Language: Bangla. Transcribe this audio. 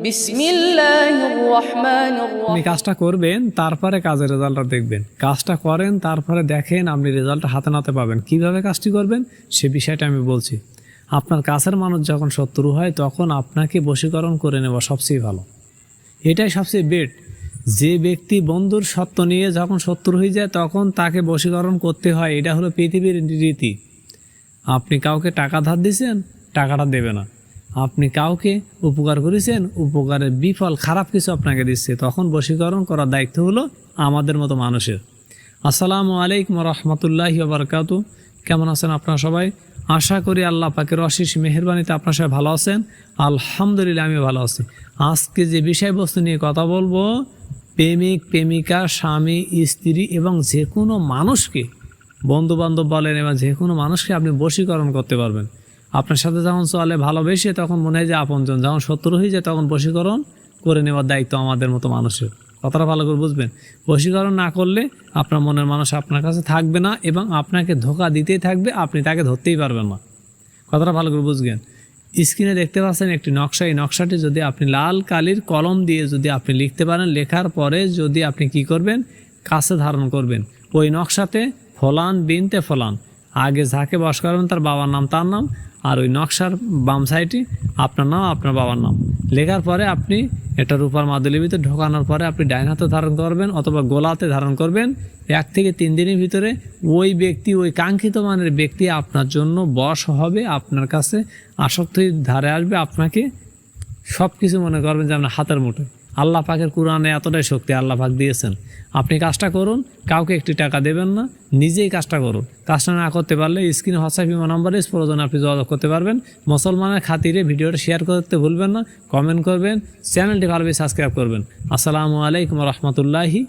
বিসমিল্লাহির রহমানির রহিম। আপনি কাজটা করবেন, তারপরে কাজের রেজাল্টটা দেখবেন। কাজটা করেন, তারপরে দেখেন আপনি রেজাল্টটা হাতে নাতে পাবেন। কিভাবে কাজটি করবেন সে বিষয়টা আমি বলছি। আপনার কাছের মানুষ যখন শত্রু হয় তখন আপনাকে বশীকরণ করে নেওয়া সবচেয়ে ভালো, এটাই সবচেয়ে বেট। যে ব্যক্তি বন্ধুর সত্য নিয়ে যখন শত্রু হয়ে যায় তখন তাকে বশীকরণ করতে হয়। এটা হলো পৃথিবীর রীতি। আপনি কাউকে টাকা ধার দিয়েছেন, টাকাটা দেবে না। আপনি কাউকে উপকার করেছেন, উপকারের বিফল খারাপ কিছু আপনাকে দিচ্ছে, তখন বশীকরণ করার দায়িত্ব হলো আমাদের মতো মানুষের। আসসালামু আলাইকুম রহমতুল্লাহি ওয়া বারাকাতুহু। কেমন আছেন আপনারা সবাই? আশা করি আল্লাহ পাকের অশেষ মেহেরবানিতে আপনারা সবাই ভালো আছেন। আলহামদুলিল্লাহ আমি ভালো আছি। আজকে যে বিষয়বস্তু নিয়ে কথা বলবো, প্রেমিক প্রেমিকা, স্বামী স্ত্রী এবং যে কোনো মানুষকে, বন্ধুবান্ধব বলেন এবং যে কোনো মানুষকে আপনি বশীকরণ করতে পারবেন। আপনার সাথে যখন চলে ভালোবেসে তখন মনে হয় যে আপনজন, যখন শত্রু হয়ে যায় তখন বশীকরণ করে নেওয়ার দায়িত্ব আমাদের মতো মানুষের। কথাটা ভালো করে বুঝবেন। বশীকরণ না করলে আপনার মনের মানুষ আপনার কাছে থাকবে না এবং আপনাকে ধোঁকা দিতেই থাকবে, আপনি তাকে ধরতেই পারবেন না। কথাটা ভালো করে বুঝবেন। স্ক্রিনে দেখতে পাচ্ছেন একটি নকশা। এই নকশাটি যদি আপনি লাল কালির কলম দিয়ে যদি আপনি লিখতে পারেন, লেখার পরে যদি আপনি কি করবেন, কাছে ধারণ করবেন। ওই নকশাতে ফলান বিনতে ফলান, আগে যাকে বস করবেন তার বাবার নাম, তার নাম, আর ওই নকশার বাম সাইডে আপনার নাম, আপনার বাবার নাম লেখার পরে আপনি এটা রূপার মাদুলির ভিতরে ঢোকানোর পরে আপনি ডাইন হাতে ধারণ করবেন অথবা গোলাতে ধারণ করবেন। 1 থেকে 3 দিনের ভিতরে ওই ব্যক্তি, ওই কাঙ্ক্ষিত মানের ব্যক্তি আপনার জন্য বশ হবে, আপনার কাছে আসক্তির ধারে আসবে, আপনাকে সব কিছু মনে করবেন যে আপনার হাতের মুঠোয়। আল্লাহ পাকের কোরআনে এতটাই শক্তি আল্লাহ পাক দিয়েছেন। আপনি কাজটা করুন, কাউকে একটি টাকা দেবেন না, নিজেই কাজটা করুন। কাজটা না করতে পারলে স্ক্রিনে হোয়াটসঅ্যাপ ইমো নাম্বারে প্রয়োজনে আপনি যোগাযোগ করতে পারবেন। মুসলমানের খাতিরে ভিডিওটা শেয়ার করতে ভুলবেন না, কমেন্ট করবেন, চ্যানেলটি ভালোভাবে সাবস্ক্রাইব করবেন। আসসালামু আলাইকুম রহমতুল্লাহি।